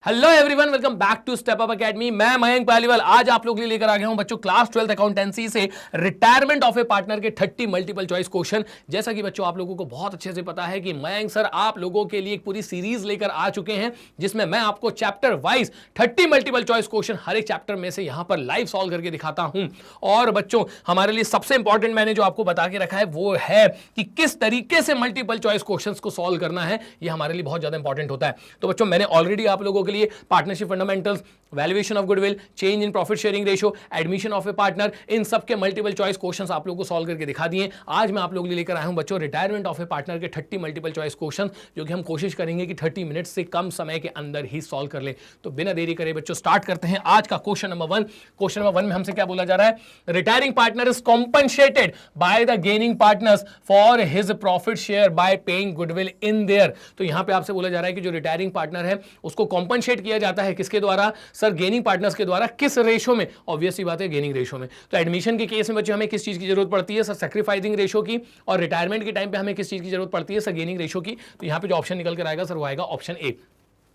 Hello everyone, welcome back to step up academy. मैं मयंक पालीवाल आज आप लोग के लिए लेकर आ गया हूं बच्चों क्लास 12th अकाउंटेंसी से रिटायरमेंट ऑफ ए पार्टनर के 30 मल्टीपल चॉइस क्वेश्चन। जैसा कि बच्चों आप लोगों को बहुत अच्छे से पता है कि मयंक सर आप लोगों के लिए एक पूरी सीरीज लेकर आ चुके हैं जिसमें मैं आपको chapter wise 30 multiple choice question हर एक चैप्टर में से यहां पर लाइव सॉल्व करके दिखाता हूं। और बच्चों हमारे लिए सबसे इंपॉर्टेंट मैंने जो आपको बता के रखा है वो है कि किस तरीके से मल्टीपल चॉइस क्वेश्चन को सॉल्व करना है। यह हमारे लिए बहुत ज्यादा इंपॉर्टेंट होता है। तो बच्चों मैंने ऑलरेडी आप लोगों के लिए partnership fundamentals, valuation of goodwill, change in profit sharing ratio, admission of a partner, इन सब के मल्टीपल चॉइस क्वेश्चंस आप लोगों को सॉल्व करके दिखा दिए। आज मैं आप लोगों के लिए लेकर आया हूं बच्चों रिटायरमेंट ऑफ ए पार्टनर के 30 मल्टीपल चॉइस क्वेश्चंस, जो कि हम कोशिश करेंगे कि 30 मिनट से कम समय के अंदर ही सॉल्व कर ले। तो बिना देरी करे बच्चों स्टार्ट करते हैं आज का क्वेश्चन नंबर 1। क्वेश्चन नंबर 1 में हमसे क्या बोला जा रहा है? Retiring partner is compensated by the gaining partners for his profit share bye paying goodwill in their. तो यहां पे आपसे बोला जा रहा है कि जो रिटायरिंग पार्टनर है उसको कॉम्पनसेट किया जाता है किसके द्वारा? सर गेनिंग पार्टनर्स के द्वारा। किस रेशो में? ऑब्वियस सी बात है गेनिंग रेशो में। तो एडमिशन के केस में बच्चों हमें किस चीज की जरूरत पड़ती है? सर सैक्रिफाइसिंग रेशो की। और रिटायरमेंट के टाइम पे हमें किस चीज की जरूरत पड़ती है? सर गेनिंग रेशो की। तो यहां पे जो ऑप्शन निकल कर आएगा सर वो आएगा ऑप्शन ए।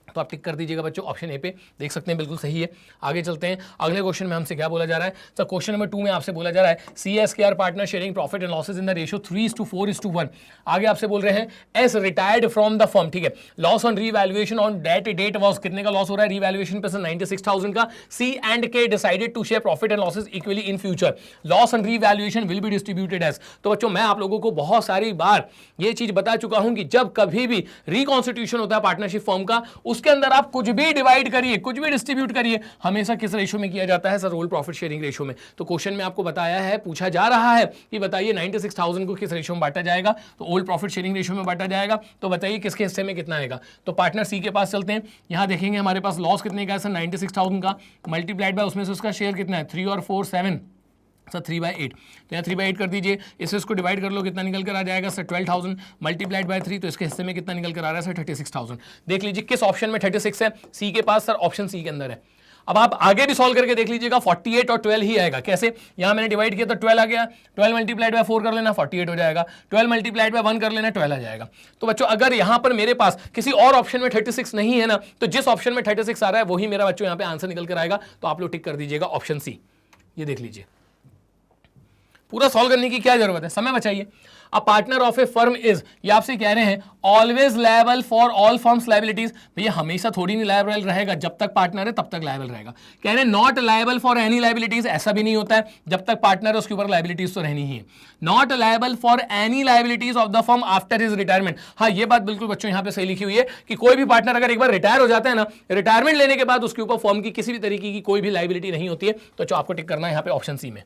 तो आप टिक कर दीजिएगा बच्चों ऑप्शन ए पे। देख सकते हैं बिल्कुल सही है। आगे चलते हैं अगले क्वेश्चन में हमसे क्या बोला जा रहा है? सर क्वेश्चन नंबर 2 में आपसे बोला जा रहा है CSKR partner sharing profit and losses in the ratio 3:4:1। आगे आपसे बोल रहे हैं S retired from the firm. ठीक है, loss on revaluation on that date was कितने का लॉस हो रहा है? रीवैल्यूएशन पे सर 96,000 का। C&K decided to share profit and losses equally in future. Loss on revaluation will be distributed as. तो बच्चों मैं आप लोगों को बहुत सारी बार ये चीज बता चुका हूं कि जब कभी भी रिकॉन्स्टिट्यूशन होता है पार्टनरशिप फर्म का, उसके अंदर आप कुछ भी डिवाइड करिए, कुछ भी डिस्ट्रीब्यूट करिए, हमेशा किस रेशो में किया जाता है? सर रोल प्रॉफिट शेयरिंग रेशो में। तो क्वेश्चन में आपको बताया है, पूछा जा रहा है कि बताइए 96,000 को किस रेशो में बांटा जाएगा? तो ओल्ड प्रॉफिट शेयरिंग रेशो में बांटा जाएगा। तो बताइए किसके हिस्से में कितना आएगा? तो पार्टनर सी के पास चलते हैं। यहां देखेंगे हमारे पास लॉस कितने का है? सर 96,000 का मल्टीप्लाइड बाय उसमें से उसका शेयर कितना है? 3 और 4 7 सर 3/8। तो यहाँ 3/8 कर दीजिए, इसको डिवाइड कर लो, कितना निकल कर आ जाएगा? Sir 12,000 multiplied by 3। तो इसके हिस्से में कितना निकल कर आ रहा है? सर 36,000। देख लीजिए किस ऑप्शन में 36 है? सी के पास। सर ऑप्शन सी के अंदर है। अब आप आगे भी सॉल्व करके देख लीजिएगा, 48 और 12 ही आएगा। कैसे? यहां मैंने डिवाइड किया तो 12 आ गया, 12 मल्टीप्लाइड बाय 4 कर लेना 48 हो जाएगा, 12 मल्टीप्लाइड बाय 1 कर लेना 12 आ जाएगा। तो बच्चों अगर यहां पर मेरे पास किसी और ऑप्शन में 36 नहीं है ना, तो जिस ऑप्शन में 36 आ रहा है वही मेरा बच्चों यहां पे आंसर निकल कर आएगा। तो आप लोग टिक कर दीजिएगा ऑप्शन सी। ये देख लीजिए, पूरा सॉल्व करने की क्या जरूरत है, समय बचाइए। A partner of a firm is, ये आपसे कह रहे हैं always liable for all firms liabilities. भैया हमेशा थोड़ी नहीं लायबल रहेगा, जब तक पार्टनर है तब तक लायबल रहेगा। कह रहे हैं not liable for any liabilities, ऐसा भी नहीं होता है, जब तक पार्टनर है उसके ऊपर लायबिलिटीज तो रहनी ही है। Not liable for any liabilities of the firm after his retirement. हाँ ये बात बिल्कुल बच्चों यहां पे सही लिखी हुई है कि कोई भी पार्टनर अगर एक बार रिटायर हो जाता है ना, रिटायरमेंट लेने के बाद उसके ऊपर फर्म की किसी भी तरीके की कोई भी लायबिलिटी नहीं होती है। तो जो आपको टिक करना है यहां पे ऑप्शन सी में।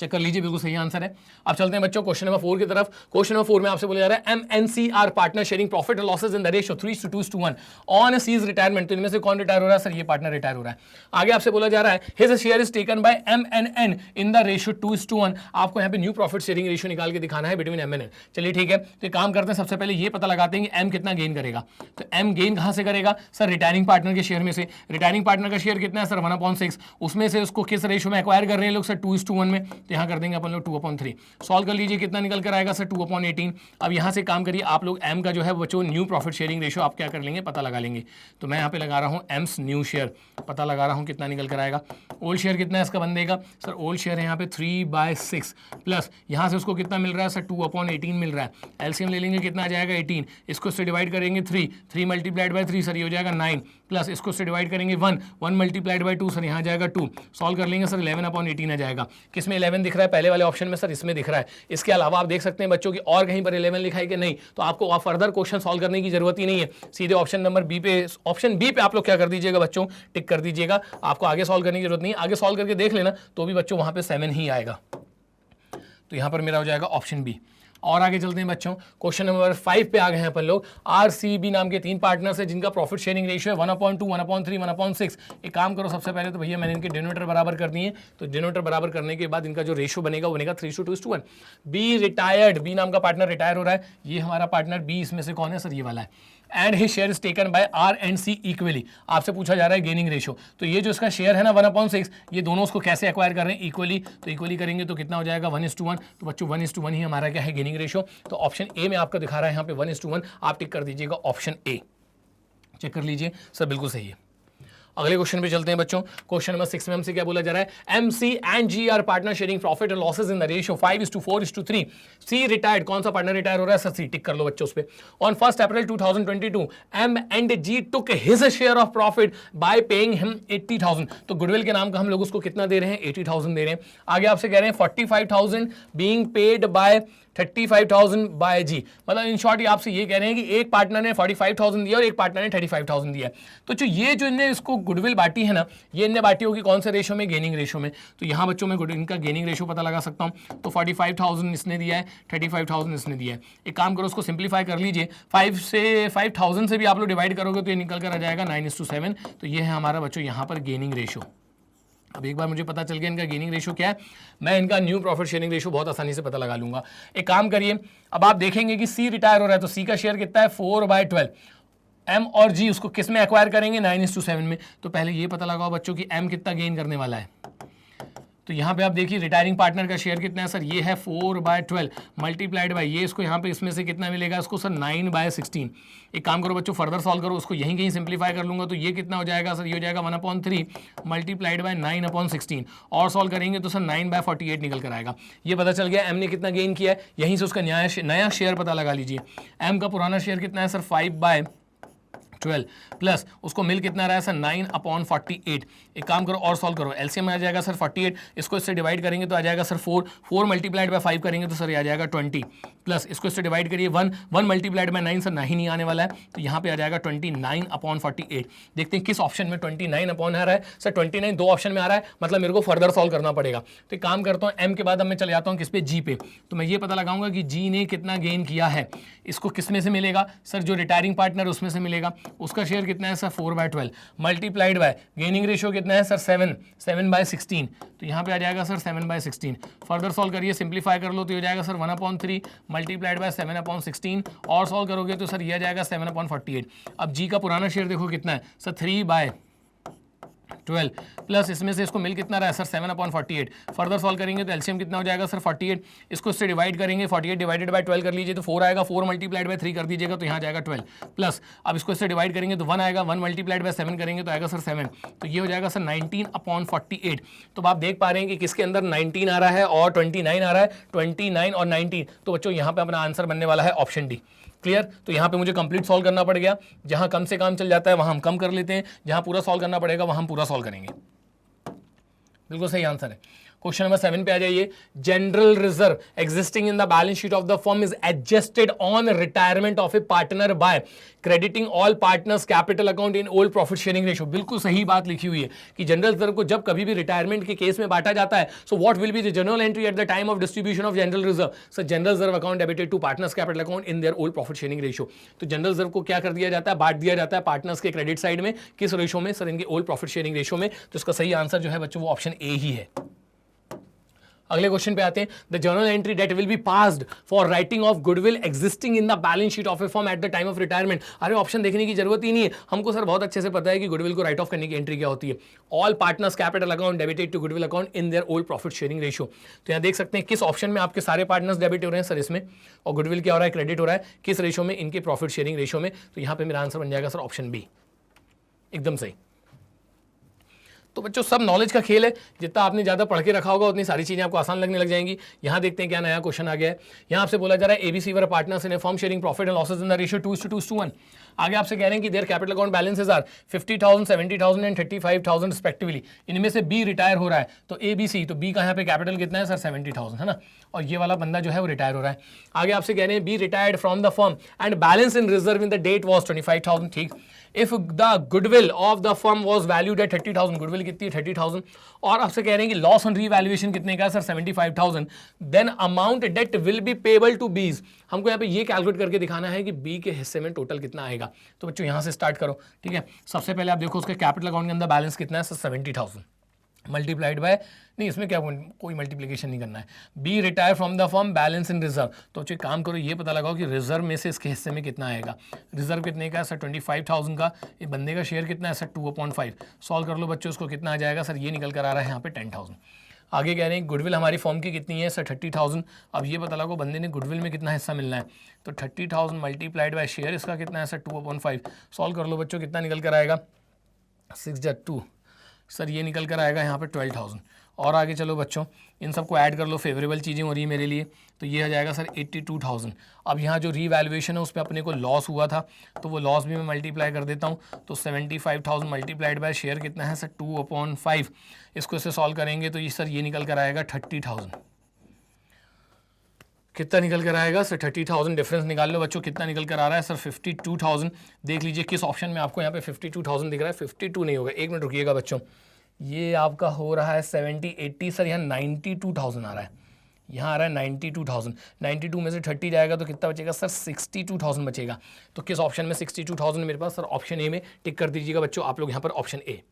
चेक कर लीजिए, बिल्कुल सही आंसर है। अब चलते हैं बच्चों क्वेश्चन नंबर 4 की तरफ। क्वेश्चन नंबर 4 में आपसे बोला जा रहा है MNCR partner sharing profit and losses in the ratio 3:2:1 on C's retirement. तो इनमें से कौन रिटायर हो रहा है? सर ये पार्टनर रिटायर हो रहा है। आगे आपसे बोला जा रहा है his share is taken bye MNN in the ratio 2:1। आपको यहाँ पे न्यू प्रॉफिट शेयरिंग रेशियो निकाल के दिखाना है बिटवीन MNN। चलिए ठीक है, तो काम करते हैं, सबसे पहले ये पता लगाते हैं कि M कितना गेन करेगा। तो M गेन कहां से करेगा? सर रिटायरिंग पार्टनर के शेयर में से। रिटायरिंग पार्टनर का शेयर कितना है? सर 1/6। उसमें से उसको किस रेशियो में एक्वायर कर रहे हैं लोग? सर 2:1 में। तो यहाँ कर देंगे अपन लोग 2/3। सॉल्व कर लीजिए, कितना निकल कर आएगा? सर 2/18। अब यहां से काम करिए आप लोग, M का जो है बच्चों न्यू प्रॉफिट शेयरिंग रेशियो आप क्या कर लेंगे? पता लगा लेंगे। तो मैं यहां पे लगा रहा हूं एम्स न्यू शेयर, पता लगा रहा हूं कितना निकल कर आएगा। ओल्ड शेयर कितना है इसका बनने का? सर ओल्ड शेयर है यहाँ पे 3/6 प्लस यहां से उसको कितना मिल रहा है? सर 2/18 मिल रहा है। एलसीएम ले लेंगे, कितना आ जाएगा? 18। इसको से डिवाइड करेंगे 3 मल्टीप्लाइड बाय 3 सर ये हो जाएगा 9 प्लस इसको से डिवाइड करेंगे 1 मल्टीप्लाइड बाय 2 सर यहाँ आ जाएगा 2। सॉल्व कर लेंगे सर 11/18 आ जाएगा। किसमें 11 दिख रहा है? पहले वाले ऑप्शन में। सर इसमें दिख रहा है। इसके अलावा आप देख सकते हैं बच्चों की और कहीं पर 11 लिखा है कि नहीं, तो आपको फर्दर क्वेश्चन सॉल्व करने की जरूरत ही नहीं है। सीधे ऑप्शन नंबर बी पे, ऑप्शन बी पे आप लोग क्या कर दीजिएगा बच्चों? टिक कर दीजिएगा। आपको आगे सॉल्व करने की जरूरत नहीं, आगे सॉल्व करके देख लेना तो भी बच्चों वहां पे 7 ही आएगा। तो यहां पर मेरा हो जाएगा ऑप्शन बी। और आगे चलते हैं बच्चों, क्वेश्चन नंबर 5 पे आ गए हैं अपन लोग। RCB नाम के 3 पार्टनर्स है जिनका प्रॉफिट शेयरिंग रेशियो है 1/2, 1/3, 1/6। एक काम करो, सबसे पहले तो भैया मैंने इनके डिनोमिनेटर बराबर कर दिए। तो डिनोमिनेटर बराबर करने के बाद इनका जो रेशियो बनेगा वो बनेगा 3:2:1। बी रिटायर्ड, बी नाम का पार्टनर रिटायर हो रहा है। ये हमारा पार्टनर बी, इसमें से कौन है? सर ये वाला है। And his share is taken by R and C equally. आपसे पूछा जा रहा है गेनिंग रेशियो। तो ये जो इसका शेयर है ना 1/6, ये दोनों उसको कैसे एक्वायर कर रहे हैं? इक्वली। तो इक्वली करेंगे तो कितना हो जाएगा? 1:1। तो बच्चों 1:1 ही हमारा क्या है? Gaining ratio. तो ऑप्शन ए में आपको दिखा रहा है यहाँ पे 1:1। आप टिक कर दीजिएगा ऑप्शन ए। चेक कर लीजिए सर, बिल्कुल सही है। अगले क्वेश्चन पे चलते हैं बच्चों। क्वेश्चन नंबर 6 में हमसे क्या बोला जा रहा है, MC and G are partner sharing profit and losses in the ratio 5:4:3। C retired, कौन सा पार्टनर रिटायर हो रहा है सर? C, टिक कर लो बच्चों उस पे। On 1 April 2022 M and G took his share of profit by paying him 80,000। तो गुडविल के नाम का हम लोग उसको कितना दे रहे हैं? 80,000 दे रहे हैं। आगे आपसे कह रहे हैं 45,000 बीइंग पेड बाय 35,000 बाय जी। मतलब इन शॉर्ट आपसे ये कह रहे हैं कि एक पार्टनर ने 45,000 दिया और एक पार्टनर ने 35,000 दिया। तो जो इनने इसको गुडविल बांटी है ना, ये इनने बांटी होगी कौन से रेशो में? गेनिंग रेशो में। तो यहाँ बच्चों में इनका गेनिंग रेशो पता लगा सकता हूँ। तो 45,000 इसने दिया है, 35,000 इसने दिया है। एक काम करो, उसको सिंप्लीफाई कर लीजिए। 5,000 से भी आप लोग डिवाइड करोगे तो ये निकल कर आ जाएगा 9:7। तो ये है हमारा बच्चों यहाँ पर गेनिंग रेशो। अब एक बार मुझे पता चल गया इनका गेनिंग रेशो क्या है, मैं इनका न्यू प्रॉफिट शेयरिंग रेशो बहुत आसानी से पता लगा लूंगा। एक काम करिए, अब आप देखेंगे कि C रिटायर हो रहा है तो C का शेयर कितना है? 4/12। M और G उसको किस में एक्वायर करेंगे? 9:7 में। तो पहले ये पता लगाओ बच्चों कि M कितना गेन करने वाला है। तो यहाँ पे आप देखिए रिटायरिंग पार्टनर का शेयर कितना है सर? ये है 4/12 मल्टीप्लाइड बाय ये, इसको यहाँ पे इसमें से कितना मिलेगा इसको सर? 9/16। एक काम करो बच्चों, फर्दर सॉल्व करो, उसको यहीं कहीं सिंप्लीफाई कर लूंगा तो ये कितना हो जाएगा सर? ये हो जाएगा 1/3 मल्टीप्लाइड बाय 9/16। और सॉल्व करेंगे तो सर 9/48 निकल कर आएगा। ये पता चल गया एम ने कितना गेन किया है। यहीं से उसका नया शेयर पता लगा लीजिए। एम का पुराना शेयर कितना है सर? 5/12 प्लस उसको मिल कितना रहा है सर? 9/48। एक काम करो और सॉल्व करो, एलसीएम में आ जाएगा सर 48, इसको इससे डिवाइड करेंगे तो आ जाएगा सर 4 मल्टीप्लाइड बाय 5 करेंगे तो सर ये आ जाएगा 20 प्लस इसको इससे डिवाइड करिए 1 मल्टीप्लाइड बाय 9 सर नहीं आने वाला है तो यहाँ पे आ जाएगा 29/48। देखते हैं किस ऑप्शन में 29 अपॉन आ रहा है सर? 29 दो ऑप्शन में आ रहा है, मतलब मेरे को फर्दर सॉल्व करना पड़ेगा। तो एक काम करता हूँ, एम के बाद अब मैं चले जाता हूँ किस पे? जी पे। तो मैं ये पता लगाऊंगा कि जी ने कितना गेन किया है। इसको किस में से मिलेगा सर? जो रिटायरिंग पार्टनर उसमें से मिलेगा। उसका शेयर कितना है sir? 4/12 multiplied by gaining ratio कितना है सर? 7/16। तो यहाँ पे आ जाएगा सर 7/16। फर्दर सॉल्व करिए, सिंप्लीफाई कर लो तो ये हो जाएगा सर 1/3 मल्टीप्लाइड बाय 7/16। और सॉल्व करोगे तो सर ये आ जाएगा 7/48। अब जी का पुराना शेयर देखो कितना है सर? 3/12 प्लस इसमें से इसको मिल कितना रहा है सर? 7/48। फर्दर सॉल्व करेंगे तो एलसीएम कितना हो जाएगा सर? 48। इसको इससे डिवाइड करेंगे, 48 डिवाइडेड बाय 12 कर लीजिए तो 4 आएगा। 4 मल्टीप्लाइड बाय 3 कर दीजिएगा तो यहाँ जाएगा 12 प्लस अब इसको इससे डिवाइड करेंगे तो 1 आएगा। 1 मल्टीप्लाइड बाय 7 करेंगे तो आएगा सर 7। तो ये हो जाएगा सर 19/48। तो आप देख पा रहे हैं कि किसके अंदर 19 आ रहा है और 29 आ रहा है। 29 और 19, तो बच्चों यहाँ पे अपना आंसर बनने वाला है ऑप्शन डी। क्लियर? तो यहाँ पे मुझे कंप्लीट सॉल्व करना पड़ गया। जहाँ कम से काम चल जाता है वहाँ हम कम कर लेते हैं, जहाँ पूरा सॉल्व करना पड़ेगा वहाँ हम पूरा सॉल्व करेंगे। बिल्कुल सही आंसर है। क्वेश्चन नंबर 7 पे आ जाइए। General reserve existing in the balance sheet of the firm is adjusted on retirement of a partner by crediting all partners capital account in old profit sharing ratio. बिल्कुल सही बात लिखी हुई है कि जनरल रिजर्व को जब कभी भी रिटायरमेंट के केस में बांटा जाता है, so what will be the general entry at the time of distribution of general reserve? So general reserve account debited to partners capital account in their old profit sharing ratio. तो general reserve को क्या कर दिया जाता है? बांट दिया जाता है पार्टनर्स के क्रेडिट साइड में। किस रेशियो में सर? इनके ओल्ड प्रॉफिट शेयरिंग रेशियो में। तो इसका सही आंसर जो है बच्चों वो ऑप्शन ए ही है। अगले क्वेश्चन पे आते हैं। The journal entry that will be passed for writing off goodwill existing in the balance sheet of a firm at the time of retirement. अरे ऑप्शन देखने की जरूरत ही नहीं है, हमको सर बहुत अच्छे से पता है कि गुडविल को राइट ऑफ करने की एंट्री क्या होती है। All partners capital account debited to goodwill account in their old profit sharing ratio. तो यहाँ देख सकते हैं किस ऑप्शन में आपके सारे पार्टनर्स डेबिट हो रहे हैं सर इसमें, और गुडविल क्या हो रहा है? क्रेडिट हो रहा है। किस रेशियो में? इनके प्रॉफिट शेयरिंग रेशियो में। तो यहाँ पे मेरा आंसर बन जाएगा सर ऑप्शन बी, एकदम सही। तो बच्चों सब नॉलेज का खेल है, जितना आपने ज़्यादा पढ़ के रखा होगा उतनी सारी चीज़ें आपको आसान लगने लग जाएंगी। यहाँ देखते हैं क्या नया क्वेश्चन आ गया है। यहाँ आपसे बोला जा रहा है ABC were partners in a firm sharing profit and losses in the ratio 2:2:1। आगे आपसे कह रहे हैं कि their capital account balances are 50,000, 70,000 and 35,000 respectively. इनमें से बी रिटायर हो रहा है तो ए बी सी, तो बी का यहाँ पे कैपिटल कितना है सर? 70,000 है ना, और ये वाला बंदा जो है वो रिटायर हो रहा है। आगे आपसे कह रहे हैं B retired from the firm and balance in reserve in the date was 25,000। ठीक। If the goodwill of the firm was valued at 30,000, goodwill कितनी है? 30,000। और आपसे कह रहे हैं कि लॉस ऑन रीवैल्यूएशन कितने का है sir? 75,000। Then amount that will be payable to B's. हमको यहाँ पे ये कैलकुलेट करके दिखाना है कि बी के हिस्से में टोटल कितना आएगा। तो बच्चों यहाँ से स्टार्ट करो। ठीक है, सबसे पहले आप देखो उसके कैपिटल अकाउंट के अंदर बैलेंस कितना है सर? 70,000 मल्टीप्लाइड बाय, नहीं इसमें क्या कोई मल्टीप्लिकेशन नहीं करना है। B retire from the firm balance in reserve. तो बच्चों काम करो, ये पता लगाओ कि रिजर्व में से इसके हिस्से में कितना आएगा। रिजर्व कितने का है सर? 25,000 का। ये बंदे का शेयर कितना है सर? 2/5। सॉल्व कर लो बच्चों, उसको कितना आ जाएगा सर? ये निकल कर आ रहा है यहाँ पे 10,000। आगे कह रहे हैं गुडविल हमारी फॉर्म की कितनी है सर 30,000। अब ये पता लगो बंदे ने गुडविल में कितना हिस्सा मिलना है, तो 30,000 मल्टीप्लाइड बाय शेयर, इसका कितना है सर 2/5। सॉल्व कर लो बच्चों, कितना निकल कर आएगा 6/2 सर, ये निकल कर आएगा यहाँ पे 12,000। और आगे चलो बच्चों, इन सबको ऐड कर लो, फेवरेबल चीज़ें हो रही है मेरे लिए, तो ये आ जाएगा सर 82,000। अब यहाँ जो रीवैल्यूएशन है उस पर अपने को लॉस हुआ था, तो वो लॉस भी मैं मल्टीप्लाई कर देता हूँ, तो 75,000 मल्टीप्लाइड बाय शेयर कितना है सर 2/5। इसको इससे सॉल्व करेंगे तो ये सर ये निकल कर आएगा 30,000। कितना निकल कर आएगा सर 30,000। डिफरेंस निकाल लो बच्चों, कितना निकल कर आ रहा है सर 52,000। देख लीजिए किस ऑप्शन में आपको यहाँ पे 52,000 दिख रहा है, 52 नहीं होगा, एक मिनट रुकिएगा बच्चों, ये आपका हो रहा है 70 80 सर, यहाँ 92,000 आ रहा है, यहाँ आ रहा है 92,000। 92 में से 30 जाएगा तो कितना बचेगा सर 62,000 बचेगा। तो किस ऑप्शन में 62,000 मेरे पास सर, ऑप्शन ए में टिक कर दीजिएगा बच्चों आप लोग यहाँ पर, ऑप्शन ए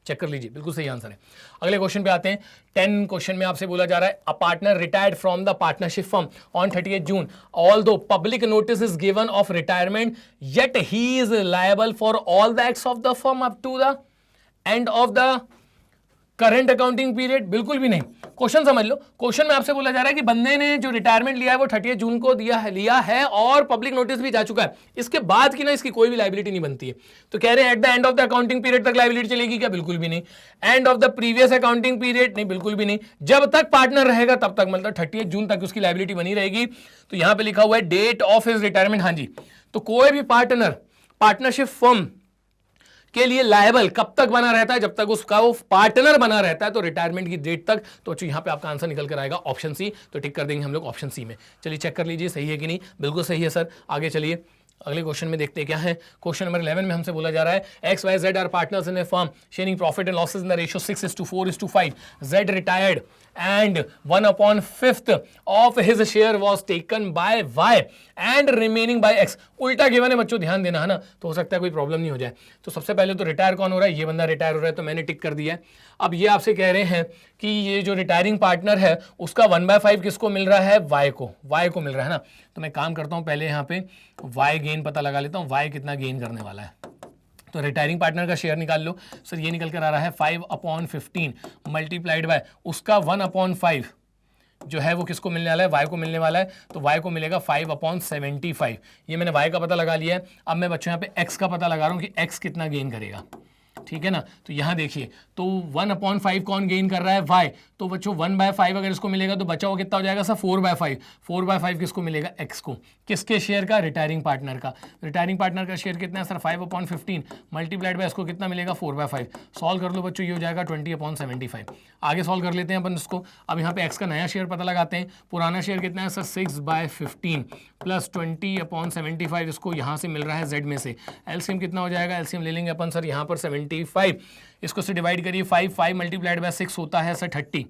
चेक कर लीजिए, बिल्कुल सही आंसर है। अगले क्वेश्चन पे आते हैं। 10 क्वेश्चन में आपसे बोला जा रहा है, a partner retired from the partnership firm on 30 June, although public notice is given of retirement, yet he is liable for all the acts of the firm up to the end of the current accounting period. बिल्कुल भी नहीं। Question समझ लो, question में आपसे बोला जा रहा है कि बंदे ने जो रिटायरमेंट लिया है वो 30 जून को लिया है और पब्लिक नोटिस भी जा चुका है, इसके बाद की ना इसकी कोई भी लायबिलिटी नहीं बनती है। तो कह रहे हैं at the end of the accounting period तक लायबिलिटी चलेगी क्या? बिल्कुल भी नहीं। And of the previous accounting period, नहीं बिल्कुल भी नहीं। जब तक पार्टनर रहेगा तब तक, मतलब 30 जून तक उसकी लायबिलिटी बनी रहेगी। तो यहां पर लिखा हुआ है डेट ऑफ हिज रिटायरमेंट। हाँ जी, तो कोई भी पार्टनर पार्टनरशिप फर्म के लिए लायबल कब तक बना रहता है? जब तक उसका वो पार्टनर बना रहता है, तो रिटायरमेंट की डेट तक। तो यहां पे आपका आंसर निकल कर आएगा ऑप्शन सी, तो टिक कर देंगे हम लोग ऑप्शन सी में। चलिए चेक कर लीजिए सही है कि नहीं, बिल्कुल सही है सर। आगे चलिए अगले क्वेश्चन में देखते हैं क्या है। क्वेश्चन नंबर 11 में हमसे बोला जा रहा है, X Y Z are partners in a firm sharing profit and losses in the ratio 6:4:5। Z retired and 1/5 of his share was taken by Y and remaining by X। उल्टा given है बच्चों, ध्यान देना है ना, तो हो सकता है कोई प्रॉब्लम नहीं हो जाए। तो सबसे पहले तो रिटायर कौन हो रहा है? ये बंदा रिटायर हो रहा है, तो मैंने टिक कर दिया है। अब ये आपसे कह रहे हैं कि ये जो रिटायरिंग पार्टनर है उसका 1/5 किसको मिल रहा है? Y को मिल रहा है ना। तो मैं काम करता हूं, पहले यहाँ पे Y गेन पता लगा लेता हूँ, Y कितना गेन करने वाला है। तो रिटायरिंग पार्टनर का शेयर निकाल लो सर, ये निकल कर आ रहा है 5/15 मल्टीप्लाइड बाय उसका 1/5 जो है वो किसको मिलने वाला है? Y को मिलने वाला है। तो Y को मिलेगा 5/75। ये मैंने Y का पता लगा लिया है। अब मैं बच्चों यहाँ पे X का पता लगा रहा हूँ कि X कितना गेन करेगा, ठीक है ना। तो यहाँ देखिए, तो 1/5 कौन गेन कर रहा है? Y। तो बच्चों 1/5 अगर इसको मिलेगा तो बचा हुआ कितना हो जाएगा सर? 4/5। 4/5 किसको मिलेगा? X को। किसके शेयर का? रिटायरिंग पार्टनर का। रिटायरिंग पार्टनर का शेयर कितना है सर? 5/15 मल्टीप्लाइड बाय इसको कितना मिलेगा? 4/5। सॉल्व कर लो बच्चों, ये हो जाएगा 20/75। आगे सॉल्व कर लेते हैं अपन इसको। अब यहाँ पे X का नया शेयर पता लगाते हैं। पुराना शेयर कितना है सर? 6/15 प्लस 20/75 इसको यहाँ से मिल रहा है Z में से। एलसीएम कितना हो जाएगा? एलसीएम ले लेंगे अपन सर यहाँ पर 75, इसको से डिवाइड करिए 5 मल्टीप्लाइड बाय 6 होता है सर 30।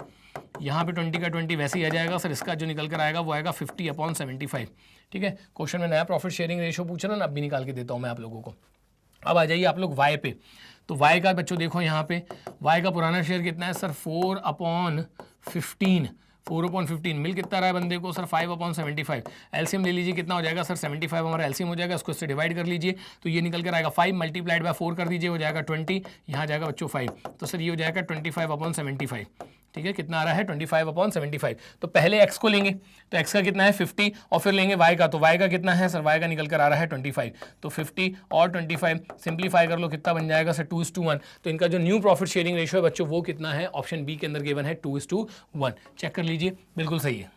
यहाँ पे 20 का 20 वैसे ही आ जाएगा सर, इसका जो निकल कर आएगा वो आएगा 50/75। ठीक है, क्वेश्चन में नया प्रॉफिट शेयरिंग रेशियो पूछ रहा ना, अब भी निकाल के देता हूँ मैं आप लोगों को। अब आ जाइए आप लोग Y पे। तो Y का बच्चों देखो यहाँ पे Y का पुराना शेयर कितना है सर? 4/15 मिल कितना रहा है बंदे को सर? 5/75। एलसीएम ले लीजिए, कितना हो जाएगा सर? 75 हमारा एलसीएम हो जाएगा, इसको इससे डिवाइड कर लीजिए तो ये निकल कर आएगा 5 मल्टीप्लाइड बाय 4 कर दीजिए, हो जाएगा 20। यहाँ जाएगा बच्चों 5, तो सर ये हो जाएगा 25/75। ठीक है, कितना आ रहा है? 25/75। तो पहले x को लेंगे, तो x का कितना है? 50, और फिर लेंगे y का, तो y का कितना है सर? y का निकल कर आ रहा है 25। तो 50 और 25 सिंप्लीफाई कर लो, कितना बन जाएगा सर? 2:1। तो इनका जो न्यू प्रॉफिट शेयरिंग रेशियो है बच्चों वो कितना है? ऑप्शन बी के अंदर गिवन है 2:1। चेक कर लीजिए, बिल्कुल सही है।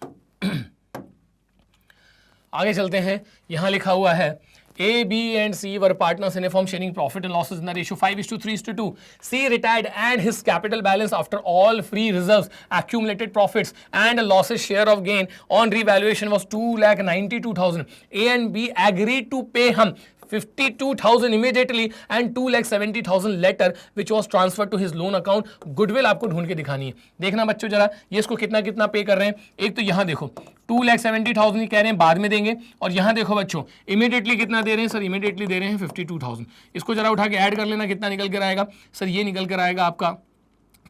आगे चलते हैं, यहां लिखा हुआ है A, B and C were partners in a firm sharing profit and losses in the ratio 5:3:2. C retired and his capital balance after all free reserves, accumulated profits and losses share of gain on revaluation was 2,92,000. A and B agreed to pay him 52,000 immediately and 2,70,000 later which was transferred to his loan account. Goodwill आपको ढूंढ के दिखानी है। देखना बच्चों जरा, ये इसको कितना कितना पे कर रहे हैं। एक तो यहाँ देखो 2,70,000 कह रहे हैं बाद में देंगे, और यहाँ देखो बच्चों इमीडिएटली कितना दे रहे हैं सर? इमीडिएटली दे रहे हैं 52,000। इसको जरा उठा के ऐड कर लेना, कितना निकल कर आएगा सर? ये निकल कर आएगा आपका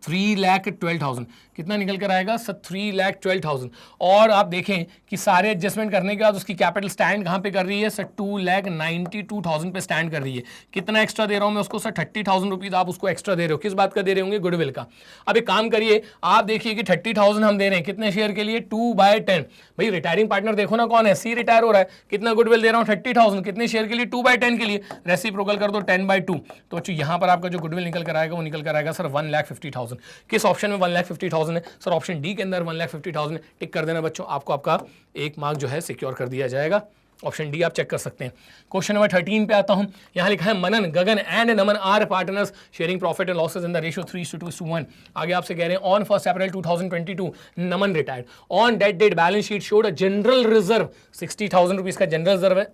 3,12,000 कितना निकल कर आएगा सर? 3,12,000। और आप देखें कि सारे एडजस्टमेंट करने के बाद उसकी कैपिटल स्टैंड कहाँ पे कर रही है सर? 2,92,000 पे स्टैंड कर रही है। कितना एक्स्ट्रा दे रहा हूँ मैं उसको सर? 30,000 रुपीज आप उसको एक्स्ट्रा दे रहे हो। किस बात का दे रहे होंगे? गुडविल का। अब एक काम करिए, आप देखिए कि 30,000 हम दे रहे हैं कितने शेयर के लिए? 2/10। भाई रिटायरिंग पार्टनर देखो ना कौन है, सी रिटायर हो रहा है। कितना गुडविल दे रहा हूँ? 30,000। कितने शेयर के लिए? 2/10 के लिए। रेसिप्रोकल कर दो 10/2। तो अच्छा यहाँ पर आपका जो गुडविल निकल कर आएगा वो निकल कर आएगा सर 1,50,000। किस ऑप्शन में 1,50,000 है सर? ऑप्शन डी के अंदर 1,50,000 है। टिक कर देना बच्चों, आपको आपका एक मार्क जो है सिक्योर कर दिया जाएगा। ऑप्शन डी आप चेक कर सकते हैं। क्वेश्चन नंबर 13 पे आता हूं। यहां लिखा है Manan, Gagan and Naman are partners sharing profit and losses in the ratio 3:2:1। आगे आपसे कह रहे हैं on 1 April 2022 Naman retired. On date date balance sheet showed a general reserve 60,000 rupees का जनरल रिजर्व है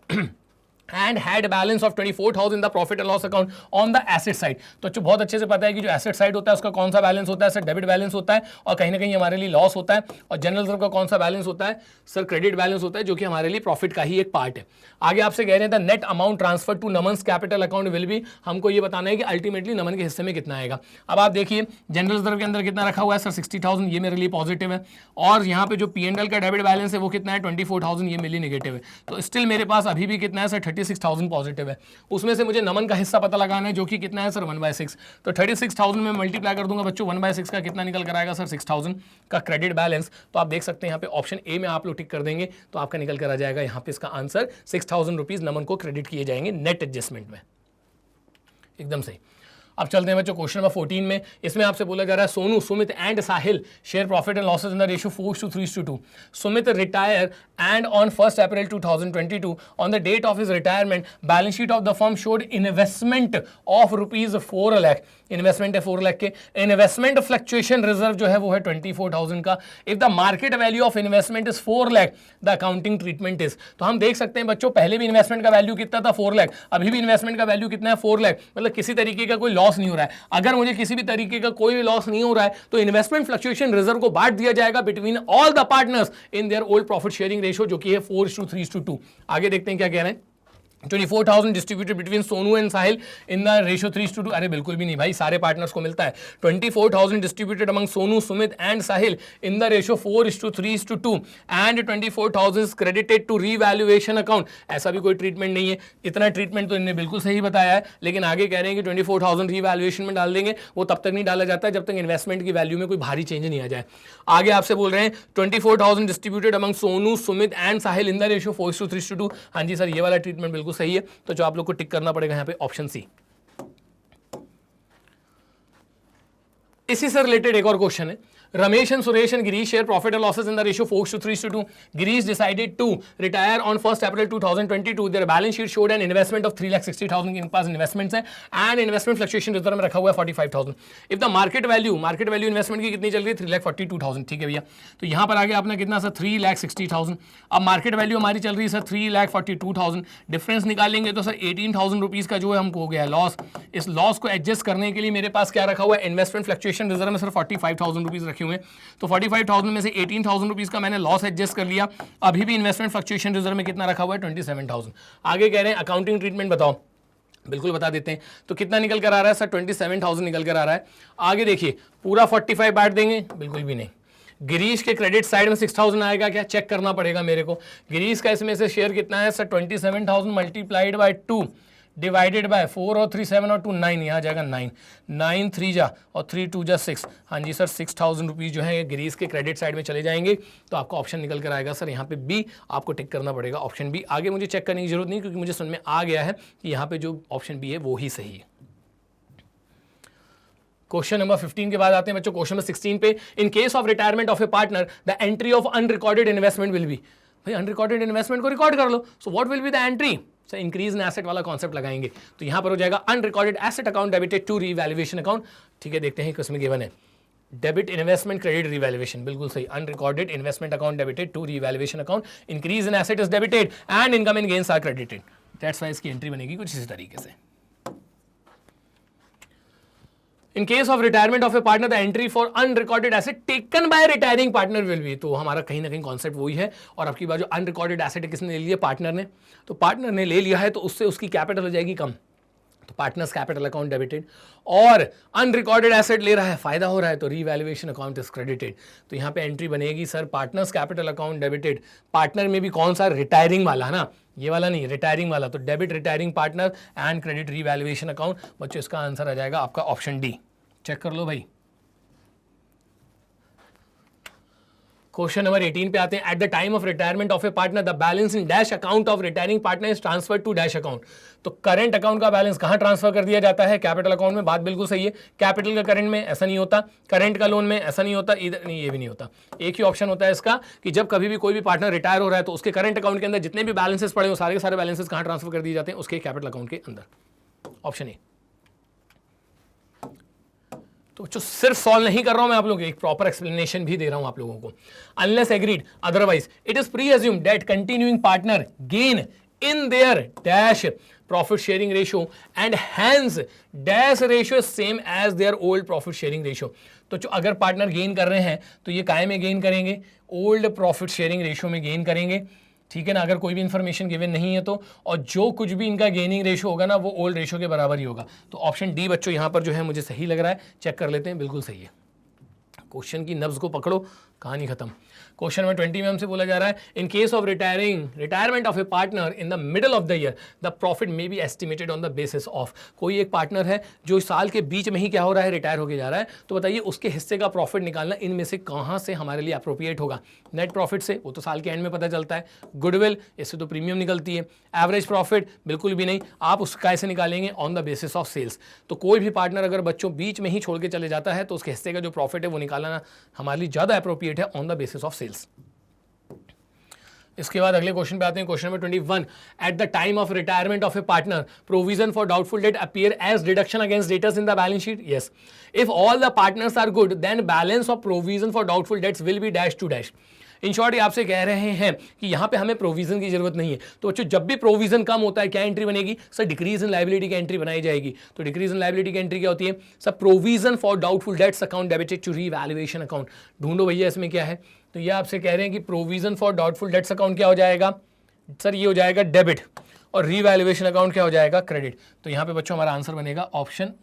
and had a balance of 24,000 in the profit and loss account on the asset side। तो अच्छा बहुत अच्छे से पता है कि जो एसेट साइड होता है उसका कौन सा बैलेंस होता है सर? डेबिट बैलेंस होता है, और कहीं ना कहीं हमारे लिए लॉस होता है। और जनरल रिजर्व का कौन सा बैलेंस होता है सर? क्रेडिट बैलेंस होता है, जो कि हमारे लिए प्रॉफिट का ही एक पार्ट है। आगे आपसे कह रहे हैं net amount transfer to Naman's capital account will be, हमको ये बताना है कि अल्टीमेटली नमन के हिस्से में कितना आएगा। अब आप देखिए जनरल रिजर्व के अंदर कितना रखा हुआ है सर? 60,000, ये मेरे लिए पॉजिटिव है। और यहाँ पे जो P&L का डेबिट बैलेंस है वो कितना है? 24,000, ये मेरे लिए नेगेटिव है। तो स्टिल मेरे पास अभी भी कितना है सर? 36,000 पॉजिटिव है। उसमें से मुझे नमन का हिस्सा पता लगाना है, जो कि कितना है सर? 1/6। तो 36,000 में मल्टीप्लाई कर दूंगा बच्चों, 1/6 का कितना निकल कर आएगा सर? 6,000 का क्रेडिट बैलेंस। तो आप देख सकते हैं यहाँ पे ऑप्शन ए में आप लोग टिक कर देंगे तो आपका निकल कर आ जाएगा यहाँ पे इसका आंसर 6,000 रुपीज नमन को क्रेडिट किए जाएंगे नेट एडजस्टमेंट में। एकदम सही। अब चलते हैं बच्चों क्वेश्चन नंबर 14 में। इसमें आपसे बोला जा रहा है Sonu, Sumit and Sahil share profit and losses in the ratio 4:3:2। Sumit retire and on 1 April 2022 on the date of his retirement balance sheet of the firm showed investment of ₹4 lakh. Investment है 4 लाख के। इन्वेस्टमेंट फ्लक्चुएशन रिजर्व जो है वो है 24,000 का। If the market value of investment is 4 lakh the accounting treatment is. तो हम देख सकते हैं बच्चों पहले भी इन्वेस्टमेंट का वैल्यू कितना था? 4 लाख। अभी भी इन्वेस्टमेंट का वैल्यू कितना है? 4 लाख। मतलब किसी तरीके का कोई लॉस नहीं हो रहा है। अगर मुझे किसी भी तरीके का कोई भी लॉस नहीं हो रहा है तो इन्वेस्टमेंट फ्लक्चुएशन रिजर्व को बांट दिया जाएगा between all the partners in their old profit sharing ratio, जो कि है 4:3:2। आगे देखते हैं क्या कह रहे हैं। 24,000 distributed between Sonu and Sahil in the ratio 3:2। अरे बिल्कुल भी नहीं भाई, सारे पार्टनर्स को मिलता है। 24,000 distributed among Sonu, Sumit and Sahil in the ratio 4:3:2 and 24,000 is credited to revaluation account. ऐसा भी कोई ट्रीटमेंट नहीं है। इतना ट्रीटमेंट तो इन्होंने बिल्कुल सही बताया है, लेकिन आगे कह रहे हैं कि 24,000 रीवैल्यूएशन में डाल देंगे। वो तब तक नहीं डाला जाता जब तक इन्वेस्टमेंट की वैल्यू में कोई भारी चेंज नहीं आ जाए। आगे आपसे बोल रहे हैं 24,000 distributed among Sonu, Sumit and Sahil in the ratio 4:3:2। हाँ जी सर, ये वाला ट्रीटमेंट बिल्कुल सही है। तो जो आप लोग को टिक करना पड़ेगा यहां पे ऑप्शन सी। इसी से रिलेटेड एक और क्वेश्चन है। Ramesh and Suresh and Girish share profit and losses in the ratio 4:3:2. Girish decided to retire on 1 April 2022. Their balance sheet showed an investment of 3,60,000 के इनके पास इन्वेस्टमेंट्स हैं and investment fluctuation रिजर्व में रखा हुआ है 45,000. If the market value investment की कितनी चल रही है? 3,42,000. ठीक है भैया, तो यहाँ पर आगे आपने कितना सर? 3,60,000. अब मार्केट वैल्यू हमारी चल रही है सर 3,42,000. डिफरेंस निकालेंगे तो सर 18,000 रुपीज़ का जो है हमको हो गया लॉस। इस लॉस को एडजस्ट करने के लिए मेरे पास क्या रखा हुआ है? इन्वेस्टमेंट फ्लक्चुएशन रिजर्व में सर 45,000 रुपीज़ रखे हुए हैं। तो 45,000 में से 18,000 रुपीज़ का मैंने लॉस एडजस्ट कर लिया। अभी भी इन्वेस्टमेंट फ्लक्चुएशन रिजर्व में कितना रखा हुआ है? 27,000। आगे कह रहे हैं अकाउंटिंग ट्रीटमेंट बताओ। बिल्कुल बता देते हैं। तो कितना निकल कर आ रहा है सर? 27,000 निकल कर आ रहा है। आगे देखिए पूरा 45 बांट देंगे? बिल्कुल भी नहीं। गिरीश के क्रेडिट साइड में 6,000 आएगा क्या? चेक करना पड़ेगा मेरे को। गिरीश का इसमें से शेयर कितना है sir? 27,000 multiplied by 2 divided by 4 और 3 7 और 2 9, यहाँ जाएगा 9 9 3 जा और 3 2 जा 6। हाँ जी सर, 6,000 रुपीज़ जो है गिरीश के क्रेडिट साइड में चले जाएंगे। तो आपका ऑप्शन निकल कर आएगा सर यहाँ पे बी। आपको टिक करना पड़ेगा ऑप्शन बी। आगे मुझे चेक करने की जरूरत नहीं, क्योंकि मुझे समझ में आ गया है कि यहाँ पे जो ऑप्शन बी है वो ही सही है। क्वेश्चन नंबर 15 के बाद आते हैं बच्चों क्वेश्चन नंबर 16 पे। In case of retirement of a partner the entry of unrecorded investment will be. भाई अनरिकॉर्डेड इन्वेस्टमेंट को रिकॉर्ड कर लो। So what will be the entry? Sir increase in asset वाला कॉन्सेप्ट लगाएंगे। तो यहां पर हो जाएगा unrecorded asset account debited to revaluation account. ठीक है, देखते हैं किसमें गिवन है। डेबिट इन्वेस्टमेंट क्रेडिट रीवैल्यूएशन, बिल्कुल सही। Unrecorded investment account debited to revaluation account. Increase in asset is debited and income in gains are credited. That's why इसकी entry बनेगी कुछ इसी तरीके से। In case of retirement of a partner, the entry for unrecorded asset taken by retiring partner will be। तो हमारा कहीं ना कहीं कॉन्सेप्ट वही है। और अब की बार जो अनरिकॉर्डेड एसेट है किसने ले लिया? पार्टनर ने। तो पार्टनर ने ले लिया है तो उससे उसकी कैपिटल हो जाएगी कम। तो पार्टनर्स कैपिटल अकाउंट डेबिटेड, और अनरिकॉर्डेड एसेट ले रहा है, फायदा हो रहा है, तो रीवैल्यूएशन अकाउंट इज क्रेडिटेड। तो यहाँ पे एंट्री बनेगी sir partners capital account debited, partner में भी कौन सा, रिटायरिंग वाला ना, ये वाला नहीं, रिटायरिंग वाला, तो debit retiring partner and credit revaluation account. बच्चों इसका आंसर आ जाएगा आपका ऑप्शन डी, चेक कर लो भाई। क्वेश्चन नंबर 18 पे आते हैं। At the time of retirement of a partner the balance in dash account of retiring partner is transfer to dash account. तो करंट अकाउंट का बैलेंस कहां ट्रांसफर कर दिया जाता है, कैपिटल अकाउंट में। बात बिल्कुल सही है, कैपिटल का करंट में ऐसा नहीं होता, करंट का लोन में ऐसा नहीं होता, इधर नहीं, ये भी नहीं होता। एक ही ऑप्शन होता है इसका कि जब कभी भी कोई भी पार्टनर रिटायर हो रहा है तो उसके करंट अकाउंट के अंदर जितने भी बैलेंसेस पड़े हो सारे के सारे बैलेंसेस कहां ट्रांसफर कर दिए जाते हैं, उसके कैपिटल अकाउंट के अंदर। Option A. तो जो सिर्फ सॉल्व नहीं कर रहा हूं मैं, आप लोगों को एक प्रॉपर एक्सप्लेनेशन भी दे रहा हूं आप लोगों को। Unless agreed otherwise it is presumed that continuing partner gain in their dash profit sharing ratio and hence dash ratio same as their old profit sharing ratio. तो जो अगर पार्टनर गेन कर रहे हैं तो ये काय में गेन करेंगे, ओल्ड प्रॉफिट शेयरिंग रेशियो में गेन करेंगे, ठीक है ना, अगर कोई भी इंफॉर्मेशन गिवन नहीं है तो, और जो कुछ भी इनका गेनिंग रेशियो होगा ना वो ओल्ड रेशियो के बराबर ही होगा। तो ऑप्शन डी बच्चों यहां पर जो है मुझे सही लग रहा है, चेक कर लेते हैं, बिल्कुल सही है। क्वेश्चन की नब्ज को पकड़ो, कहानी खत्म। क्वेश्चन नंबर 20 में हमसे बोला जा रहा है इन case of retirement of a partner in the middle of the year the profit may be estimated on the basis of. कोई एक पार्टनर है जो इस साल के बीच में ही क्या हो रहा है, रिटायर होके जा रहा है, तो बताइए उसके हिस्से का प्रॉफिट निकालना इनमें से कहां से हमारे लिए अप्रोप्रिएट होगा। नेट प्रॉफिट से, वो तो साल के एंड में पता चलता है, गुडविल इससे तो प्रीमियम निकलती है, एवरेज प्रॉफिट बिल्कुल भी नहीं, आप उसका ऐसे निकालेंगे on the basis of sales. तो कोई भी पार्टनर अगर बच्चों बीच में ही छोड़ के चले जाता है तो उसके हिस्से का जो प्रॉफिट है वो निकालना हमारे लिए ज्यादा अप्रोप्रिएट है on the basis of sales. इसके बाद अगले क्वेश्चन पे आते हैं, question number 21। At the time of retirement of a partner provision for doubtful debt appear as deduction against debtors in the balance sheet. Yes, if all the partners are good then balance of provision for doubtful debts will be dash to dash. In short ये आपसे कह रहे हैं कि यहां पे हमें provision की जरूरत नहीं है। तो बच्चों जब भी प्रोविजन कम होता है क्या एंट्री बनेगी सर, डिक्रीज इन लायबिलिटी की एंट्री बनाई जाएगी। तो डिक्रीज इन लायबिलिटी की एंट्री क्या होती है sir, provision for doubtful debts account debited to revaluation account. ढूंढो भैया इसमें क्या है, तो ये आपसे कह रहे हैं कि provision for doubtful debts account क्या हो जाएगा सर, ये हो जाएगा डेबिट, और रीवैल्यूएशन अकाउंट क्या हो जाएगा, क्रेडिट। तो यहां पे बच्चों हमारा आंसर बनेगा ऑप्शन,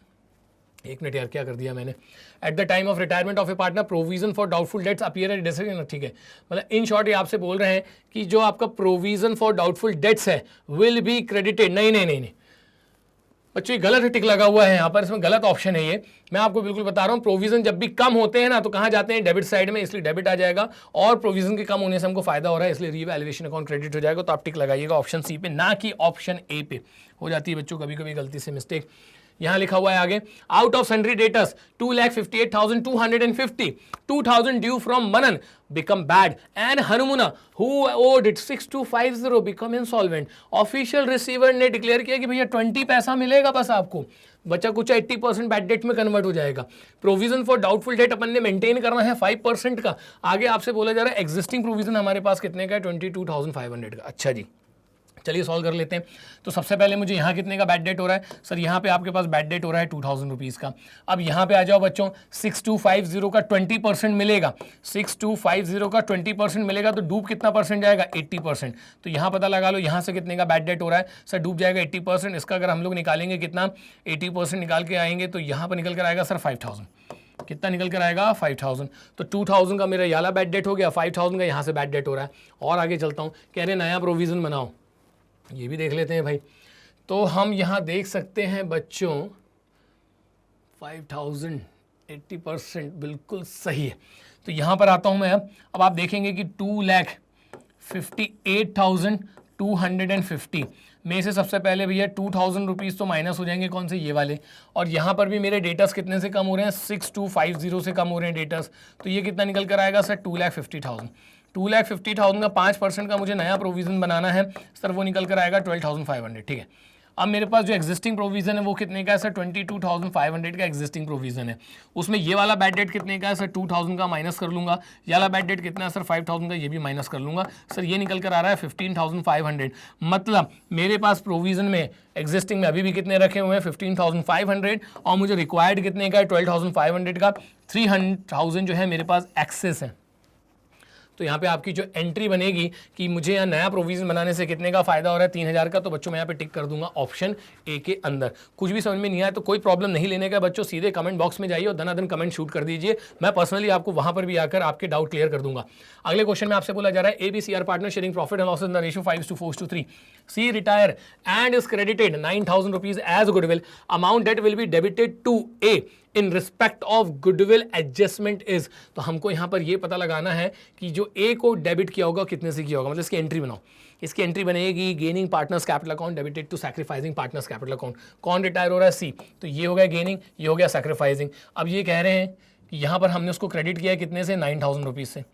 एक मिनट यार क्या कर दिया मैंने, eight the time of retirement of a partner provision for doubtful dates appear eight designated, ठीक है। मतलब इन शॉर्ट ये आपसे बोल रहे हैं कि जो आपका प्रोविजन फॉर डाउटफुल डेट्स है विल बी क्रेडिटेड। नहीं बच्चों ये गलत टिक लगा हुआ है यहाँ पर, इसमें गलत ऑप्शन है ये, मैं आपको बिल्कुल बता रहा हूँ। प्रोविजन जब भी कम होते हैं ना तो कहाँ जाते हैं, डेबिट साइड में, इसलिए डेबिट आ जाएगा, और प्रोविजन के कम होने से हमको फायदा हो रहा है इसलिए रीवैल्यूएशन अकाउंट क्रेडिट हो जाएगा। तो आप टिक लगाइएगा ऑप्शन सी पे, ना कि ऑप्शन ए पे। हो जाती है बच्चों कभी कभी गलती से मिस्टेक। यहां लिखा हुआ है आगे, out of sundry debtors 2,58,250, 2,000 due from Manan become bad and Hanumuna who owed it 6,250 become insolvent। Official receiver ने डिक्लेयर किया कि भैया 20 पैसा मिलेगा बस आपको, बच्चा कुछ 80% बैड डेट में कन्वर्ट हो जाएगा। प्रोविजन फॉर डाउटफुल डेट अपन ने मेंटेन करना है 5% का। आगे आपसे बोला जा रहा है एग्जिस्टिंग प्रोविजन हमारे पास कितने का है, 22,500 का। अच्छा जी, चलिए सॉल्व कर लेते हैं। तो सबसे पहले मुझे यहाँ कितने का बैड डेट हो रहा है सर, यहाँ पे आपके पास बैड डेट हो रहा है 2,000 रुपीज़ का। अब यहाँ पे आ जाओ बच्चों, 6,250 का 20% मिलेगा, 6,250 का 20% मिलेगा तो डूब कितना परसेंट जाएगा, 80%। तो यहाँ पता लगा लो यहाँ से कितने का बैड डेट हो रहा है सर, डूब जाएगा 80%। इसका अगर हम लोग निकालेंगे कितना, 80% निकाल के आएंगे तो यहाँ पर निकल कर आएगा सर 5,000। कितना निकल कर आएगा 5,000। तो 2,000 का मेरा याला बैड डेट हो गया, 5,000 का यहाँ से बैड डेट हो रहा है। और आगे चलता हूँ, कह रहे नया प्रोविज़न बनाओ, ये भी देख लेते हैं भाई। तो हम यहाँ देख सकते हैं बच्चों 5,000 80% बिल्कुल सही है। तो यहाँ पर आता हूँ मैं। अब आप देखेंगे कि 2,58,250 में से सबसे पहले भैया 2,000 रुपीज़ तो माइनस हो जाएंगे, कौन से, ये वाले। और यहाँ पर भी मेरे डेटर्स कितने से कम हो रहे हैं, 6,250 से कम हो रहे हैं डेटर्स। तो ये कितना निकल कर आएगा सर, 2,50,000। 2,50,000 का 5% का मुझे नया प्रोविज़न बनाना है सर, वो निकल कर आएगा 12,500, ठीक है। अब मेरे पास जो एग्जिस्टिंग प्रोविज़न है वो कितने का है सर, 22,500 का एग्जिस्टिंग प्रोविज़न है। उसमें ये वाला बैड डेट कितने का है सर, 2,000 का माइनस कर लूँगा। ये वाला बैड डेट कितना है सर, 5,000 का, ये भी माइनस कर लूँगा सर। ये निकल कर आ रहा है 15,500। मतलब मेरे पास प्रोविज़न में एग्जिस्टिंग में अभी भी कितने रखे हुए हैं, 15,500, और मुझे रिक्वायर्ड कितने का है, 12,500 का। 300,000 जो है मेरे पास एक्सेस है। तो यहाँ पे आपकी जो एंट्री बनेगी कि मुझे यहाँ नया प्रोविजन बनाने से कितने का फायदा हो रहा है 3000 का, तो बच्चों मैं यहाँ पे टिक कर दूंगा ऑप्शन ए के अंदर। कुछ भी समझ में नहीं आया तो कोई प्रॉब्लम नहीं लेने का बच्चों, सीधे कमेंट बॉक्स में जाइए और धनाधन कमेंट शूट कर दीजिए, मैं पर्सनली आपको वहां पर भी आकर आपके डाउट क्लियर कर दूंगा। अगले क्वेश्चन में आपसे बोला जा रहा है ABC are partner sharing profit and losses in the ratio 5:4:3, C retire and is credited 9000 rupees as goodwill, amount that will be debited to A in respect of goodwill adjustment is. तो हमको यहां पर यह पता लगाना है कि जो ए को डेबिट किया होगा कितने से किया होगा, मतलब इसकी एंट्री बनाओ। इसकी एंट्री बनेगी gaining partners capital account debited to sacrificing partners capital account. कौन रिटायर हो रहा है? सी। तो ये हो गया गेनिंग, ये हो गया सैक्रिफाइसिंग। अब ये कह रहे हैं कि यहां पर हमने उसको क्रेडिट किया है कितने से? 9000 रुपीज से।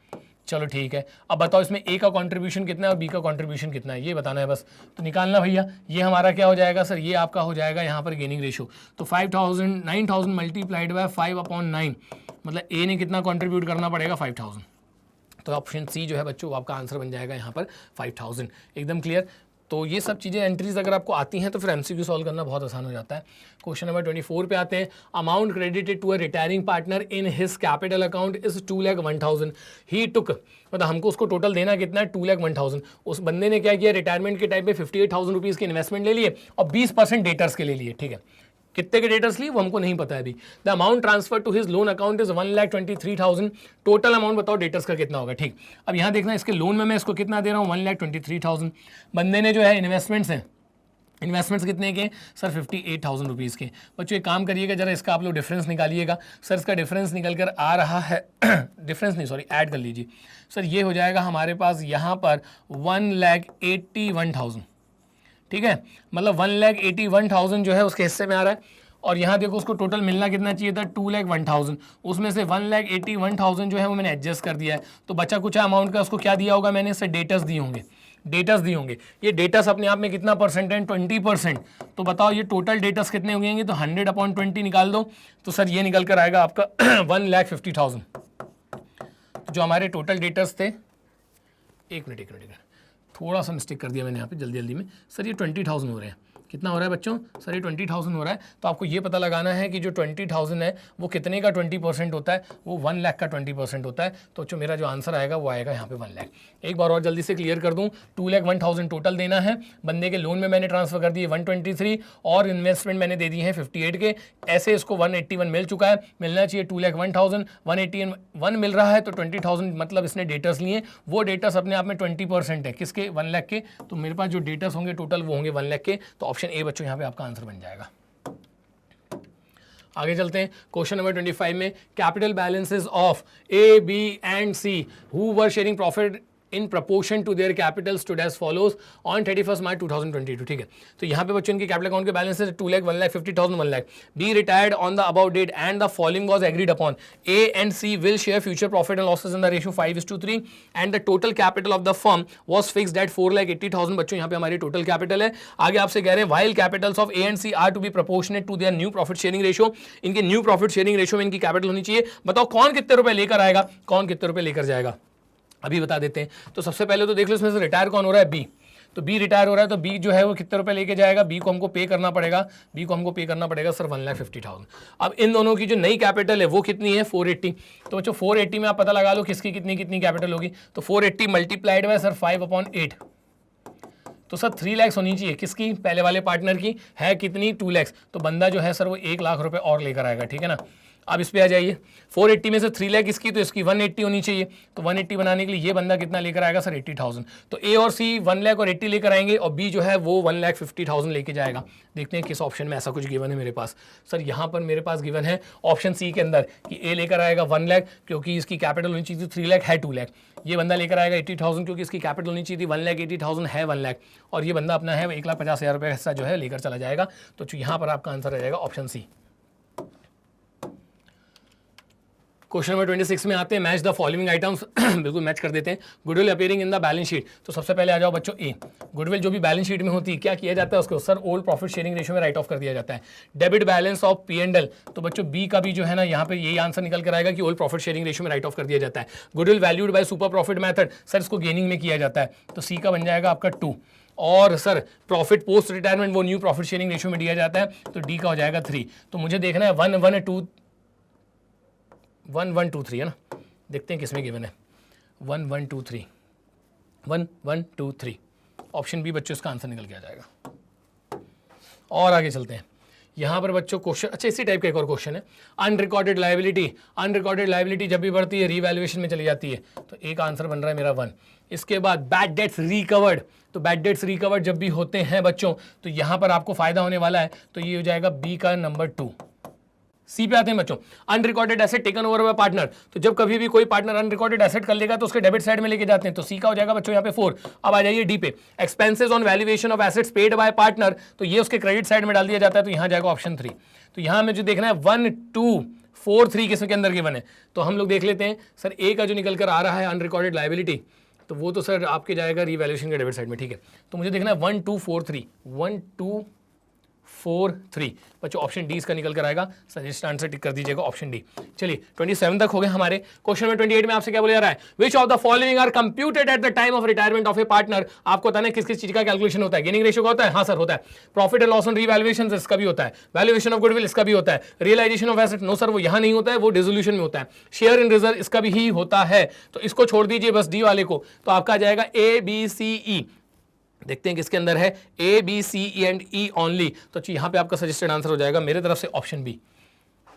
चलो ठीक है, अब बताओ इसमें ए का कंट्रीब्यूशन कितना है और बी का कंट्रीब्यूशन कितना है, ये बताना है बस। तो निकालना भैया, ये हमारा क्या हो जाएगा सर? ये आपका हो जाएगा यहाँ पर गेनिंग रेशियो। तो 9000 मल्टीप्लाइड बाय 5/9, मतलब ए ने कितना कंट्रीब्यूट करना पड़ेगा? 5000। तो ऑप्शन सी जो है बच्चों आपका आंसर बन जाएगा यहाँ पर 5000। एकदम क्लियर। तो ये सब चीज़ें एंट्रीज अगर आपको आती हैं तो फिर एमसीक्यू सॉल्व करना बहुत आसान हो जाता है। क्वेश्चन नंबर 24 पे आते हैं। Amount credited to a retiring partner in his capital account is 2,01,000 ही टुक, मतलब हमको उसको टोटल देना कितना है? 2,01,000। उस बंदे ने क्या किया? रिटायरमेंट के टाइम पे 58,000 रुपीज़ की इन्वेस्टमेंट ले लिए और 20% डेटर्स के ले लिए। ठीक है, कितने के डेटर्स लिए वो हमको नहीं पता है अभी। The amount transfer to his loan account is 1,23,000। Total amount बताओ डेटर्स का कितना होगा। ठीक, अब यहाँ देखना इसके लोन में मैं इसको कितना दे रहा हूँ? 1,23,000। बंदे ने जो है इन्वेस्टमेंट्स हैं, इन्वेस्टमेंट्स कितने के सर? 58,000 रुपीज़ के। बच्चों एक काम करिएगा जरा, इसका आप लोग डिफरेंस निकालिएगा। सर इसका डिफरेंस निकल कर आ रहा है डिफरेंस नहीं सॉरी ऐड कर लीजिए सर, ये हो जाएगा हमारे पास यहाँ पर 1,81,000। ठीक है, मतलब 1,81,000 जो है उसके हिस्से में आ रहा है। और यहाँ देखो उसको टोटल मिलना कितना चाहिए था? 2,01,000। उसमें से 1,81,000 जो है वो मैंने एडजस्ट कर दिया है। तो बचा कुछ अमाउंट का उसको क्या दिया होगा मैंने? इससे डेटर्स दिए होंगे, डेटर्स दिए होंगे। ये डेटर्स अपने आप में कितना परसेंट है? 20%। तो बताओ ये टोटल डेटर्स कितने हो गएंगे? तो 100/20 निकाल दो, तो सर ये निकल कर आएगा आपका 1,50,000। जो हमारे टोटल डेटर्स थे, एक मिनट थोड़ा सा मिस्टेक कर दिया मैंने यहाँ पे जल्दी में। सर ये 20,000 हो रहे हैं। कितना हो रहा है बच्चों? सर ये 20,000 हो रहा है। तो आपको ये पता लगाना है कि जो 20,000 है वो कितने का 20% होता है? वो 1 लाख का 20% होता है। तो जो मेरा जो आंसर आएगा वो आएगा यहाँ पे 1 लाख। एक बार और जल्दी से क्लियर कर दूँ, 2,01,000 टोटल देना है। बंदे के लोन में मैंने ट्रांसफर कर दिए 123 और इन्वेस्टमेंट मैंने दे दी है 58 के। ऐसे इसको 181 मिल चुका है, मिलना चाहिए 2,01,000। 181 मिल रहा है तो 20,000 मतलब इसने डेटर्स लिए। वो डेटर्स अपने आप में 20% है किसके? 1 लाख के। तो मेरे पास जो डेटर्स होंगे टोटल वो होंगे 1 लाख के। तो ऑप्शन ए बच्चों यहाँ पे आपका आंसर बन जाएगा। आगे चलते हैं क्वेश्चन नंबर 25 में। Capital balances of A, B and C who were sharing profit in proportion to their capital stood as follows on 31st March 2022। ठीक है, तो यहाँ पे बच्चों इनके कैपिटल अकाउंट के बैलेंस है 2 lakh, 1,50,000, 1 lakh. B retired on the about date and the following was agreed upon. A and C will share future profit and losses in the ratio 5:3 and the total capital of the firm was fixed at 4,80,000। बच्चों यहाँ पे हमारी total capital है। आगे आपसे कह रहे हैं while capitals of A and C are to be proportionate to their new profit sharing ratio. इनके न्यू प्रॉफिट शेयरिंग रेशियो में इनकी कैपिटल होनी चाहिए। बताओ कौन कितने रुपए लेकर आएगा, कौन कितने रुपए लेकर जाएगा, अभी बता देते हैं। तो सबसे पहले तो देख लो इसमें से रिटायर कौन हो रहा है? बी। तो बी रिटायर हो रहा है तो बी जो है वो कितने रुपए लेके जाएगा? बी को हमको पे करना पड़ेगा, बी को हमको पे करना पड़ेगा सर 1,50,000। अब इन दोनों की जो नई कैपिटल है वो कितनी है? 480। तो बच्चों 480 में आप पता लगा लो किसकी कितनी कितनी कैपिटल होगी। तो 480 मल्टीप्लाइड बाय सर 5/8, तो सर 3 लाख होनी चाहिए। किसकी? पहले वाले पार्टनर की। है कितनी? 2 लाख। तो बंदा जो है सर वो 1 लाख रुपए और लेकर आएगा। ठीक है ना। अब इस पे आ जाइए, 480 में से 3 लाख इसकी, तो इसकी 180 होनी चाहिए। तो 180 बनाने के लिए ये बंदा कितना लेकर आएगा सर? 80,000। तो ए और सी 1 लाख और 80 लेकर आएंगे और बी जो है वो 1,50,000 लेके जाएगा। देखते हैं किस ऑप्शन में ऐसा कुछ गिवन है मेरे पास। सर यहाँ पर मेरे पास गिवन है ऑप्शन सी के अंदर कि ए लेकर आएगा 1 लाख क्योंकि इसकी कैपिटल होनी चाहिए 3 लाख, है 2 लाख। ये बंदा लेकर आएगा 80,000 क्योंकि इसकी कैपिटल होनी चाहिए 1,80,000, है 1 लाख। और ये बंदा अपना है 1,50,000 रुपये का हिस्सा जो है लेकर चला जाएगा। तो यहाँ पर आपका आंसर आ जाएगा ऑप्शन सी। क्वेश्चन नंबर 26 में आते हैं। मैच द फॉलोइंग आइटम्स बिल्कुल मैच कर देते हैं। Goodwill appearing in the balance sheet. तो सबसे पहले आ जाओ बच्चों ए। गुडविल जो भी बैलेंस शीट में होती है क्या किया जाता है? उसको sir old profit sharing ratio में राइट ऑफ कर दिया जाता है। Debit balance of P&L। तो बच्चों बी का भी जो है ना यहाँ पे यही आंसर निकल कर आएगा कि ओल्ड प्रॉफिट शेयरिंग रेशियो में राइट ऑफ कर दिया जाता है। Goodwill valued by super profit method, sir इसको गेनिंग में किया जाता है। तो सी का बन जाएगा आपका 2। और सर प्रॉफिट पोस्ट रिटायरमेंट वो न्यू प्रॉफिट शेयरिंग रेशियो में दिया जाता है। तो डी का हो जाएगा 3। तो मुझे देखना है 1, 1, 2, 3 है ना। देखते हैं किसमें गिवन है। 1 1 2 3, 1 1 2 3, ऑप्शन बी बच्चों इसका आंसर निकल के आ जाएगा। और आगे चलते हैं, यहाँ पर बच्चों क्वेश्चन, अच्छा इसी टाइप का एक और क्वेश्चन है, अनरिकॉर्डेड लायबिलिटी जब भी बढ़ती है रीवैल्यूएशन में चली जाती है, तो एक आंसर बन रहा है मेरा 1। इसके बाद बैड डेट्स रिकवर्ड, तो बैड डेट्स रिकवर्ड जब भी होते हैं बच्चों, तो यहाँ पर आपको फायदा होने वाला है, तो ये हो जाएगा बी का नंबर 2। सी पे आते हैं बच्चों, unrecorded asset taken over by partner, तो जब कभी भी कोई पार्टनर अनरिकॉर्डेड एसेट कर लेगा तो उसके डेबिट साइड में लेके जाते हैं, तो सी का हो जाएगा बच्चों यहाँ पे 4। अब आ जाइए डी पे, expenses on valuation of assets paid by partner, तो ये उसके क्रेडिट साइड में डाल दिया जाता है, तो यहाँ जाएगा ऑप्शन 3। तो यहाँ में जो देखना है 1 2 4 3 किसके के अंदर गिवन है, तो हम लोग देख लेते हैं सर ए का जो निकल कर आ रहा है अनरिकॉर्डेड लायबिलिटी, तो वो तो सर आपके जाएगा रीवैल्यूएशन के डेबिट साइड में, ठीक है। तो मुझे देखना है 1 2 4 3, 1 2 4 3 बच्चों, ऑप्शन डी इसका निकल कर आएगा, सजेस्ट आंसर टिक कर दीजिएगा ऑप्शन डी। चलिए 27 तक हो गए हमारे। क्वेश्चन नंबर 28 में आपसे क्या बोला जा रहा है, which of the following are computed at the time of retirement of a partner. आपको बताना है किस किस चीज का कैलकुलेशन होता है, गेनिंग रेशियो का होता है, हाँ सर होता है, profit and loss on revaluation इसका भी होता है, वैल्यूएशन ऑफ गुडविल इसका भी होता है, realization of asset no sir वो यहां नहीं होता है, वो डिसोल्यूशन में होता है, शेयर इन रिजर्व इसका भी ही होता है, तो इसको छोड़ दीजिए बस डी वाले को, तो आपका आ जाएगा ए बी सी ई। देखते हैं किसके अंदर है, A B C and E only, तो यहाँ पे आपका सजेस्टेड आंसर हो जाएगा मेरे तरफ से ऑप्शन बी।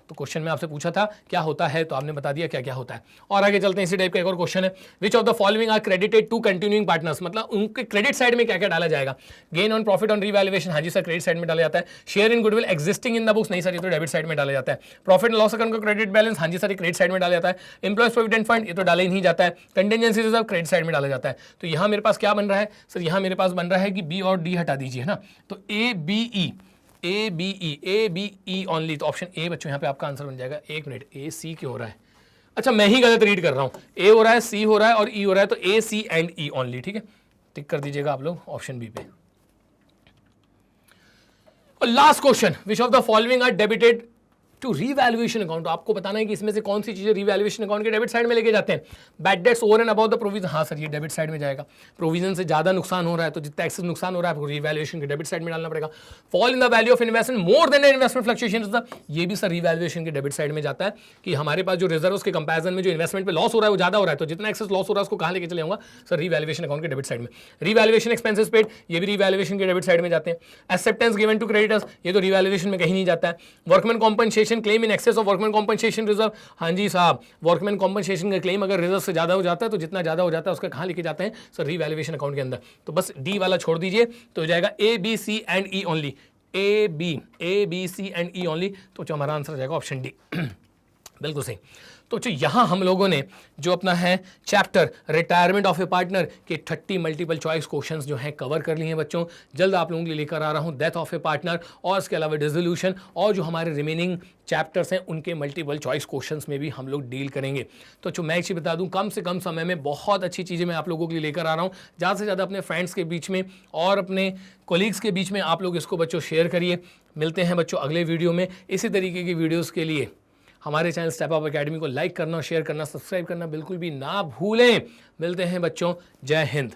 तो क्वेश्चन में आपसे पूछा था क्या होता है, तो आपने बता दिया क्या क्या होता है। और आगे चलते हैं, इसी टाइप का एक और क्वेश्चन है, which of the following are credited to continuing partners, मतलब उनके क्रेडिट साइड में क्या क्या डाला जाएगा, gain on profit on revaluation, हाँ जी सर क्रेडिट साइड में डाला जाता है, share in goodwill existing in the books, नहीं सर ये तो डेबिट साइड में डाला जाता है, प्रॉफिट एंड लॉस अकाउंट का क्रेडिट बैलेंस, हाँ जी सर ये क्रेडिट साइड में डाला जाता है, एम्प्लॉयज प्रोविडेंट फंड ये तो डाला ही नहीं जाता है, कंटिजेंसी रिजर्व क्रेडिट साइड में डाला जाता है। तो यहाँ मेरे पास क्या बन रहा है सर, यहाँ मेरे पास बन रहा है कि बी और डी हटा दीजिए ना, तो ए बी ई ओनली, तो ऑप्शन ए बच्चों यहाँ पे आपका आंसर बन जाएगा। एक मिनट, ए सी क्यों हो रहा है, अच्छा मैं ही गलत रीड कर रहा हूँ, ए हो रहा है, सी हो रहा है और ई हो रहा है, तो ए सी एंड ई ओनली, ठीक है, टिक कर दीजिएगा आप लोग ऑप्शन बी पे। और last question, which of the following are debited to revaluation account, तो आपको बताना है कि इसमें से कौन सी चीजें रीवैल्यूएशन अकाउंट के डेबिट साइड में लेके जाते हैं। Bad debts over and about the provision, हाँ सर ये डेबिट साइड में जाएगा, प्रोविजन से ज्यादा नुकसान हो रहा है तो जितना एक्सेस नुकसान हो रहा है आपको रीवैल्यूएशन के डेबिट साइड में डालना पड़ेगा। Fall in the value of investment more than investment fluctuations, ये भी सर रीवैल्यूएशन के डेबिट साइड में जाता है, कि हमारे पास जो रिजर्व के कंपैरिजन में जो इन्वेस्टमेंट पे लॉस हो रहा है वो ज्यादा हो रहा है, तो जितना एक्सेस लॉस हो रहा है उसको कहां लेके चले जाऊंगा सर, रीवैल्यूएशन अकाउंट के डेबिट साइड में। रीवैल्यूएशन एक्सपेंसेस पेड, ये भी रीवैल्यूएशन के डेबिट साइड में जाते हैं। एक्सेप्टेंस गिवन टू क्रेडिटर्स, ये तो रीवैल्यूएशन में कहीं नहीं जाता है। Workman compensation claim in excess of workman compensation reserve, हाँ जी साहब वर्कमैन कॉम्पनसेशन का क्लेम अगर रिजर्व से ज्यादा हो जाता है तो जितना ज्यादा हो जाता है उसका कहां लेके जाते हैं सर, रीवैल्यूएशन अकाउंट के अंदर। तो बस डी वाला छोड़ दीजिए, तो हो जाएगा A B C and E only, A B C and E only, तो हमारा आंसर हो जाएगा ऑप्शन डी। बिल्कुल सही। तो यहाँ हम लोगों ने जो अपना है chapter retirement of a partner के 30 मल्टीपल चॉइस क्वेश्चंस जो हैं कवर कर लिए हैं बच्चों। जल्द आप लोगों के लिए लेकर आ रहा हूँ डेथ ऑफ ए पार्टनर और इसके अलावा डिसोल्यूशन और जो हमारे रिमेनिंग चैप्टर्स हैं उनके मल्टीपल चॉइस क्वेश्चंस में भी हम लोग डील करेंगे। तो जो मैं एक चीज़ बता दूं, कम से कम समय में बहुत अच्छी चीज़ें मैं आप लोगों के लिए लेकर आ रहा हूँ। ज़्यादा से ज़्यादा अपने फ्रेंड्स के बीच में और अपने कोलीग्स के बीच में आप लोग इसको बच्चों शेयर करिए। मिलते हैं बच्चों अगले वीडियो में। इसी तरीके की वीडियोज़ के लिए हमारे चैनल स्टेप अप एकेडमी को लाइक करना, शेयर करना, सब्सक्राइब करना बिल्कुल भी ना भूलें। मिलते हैं बच्चों, जय हिंद।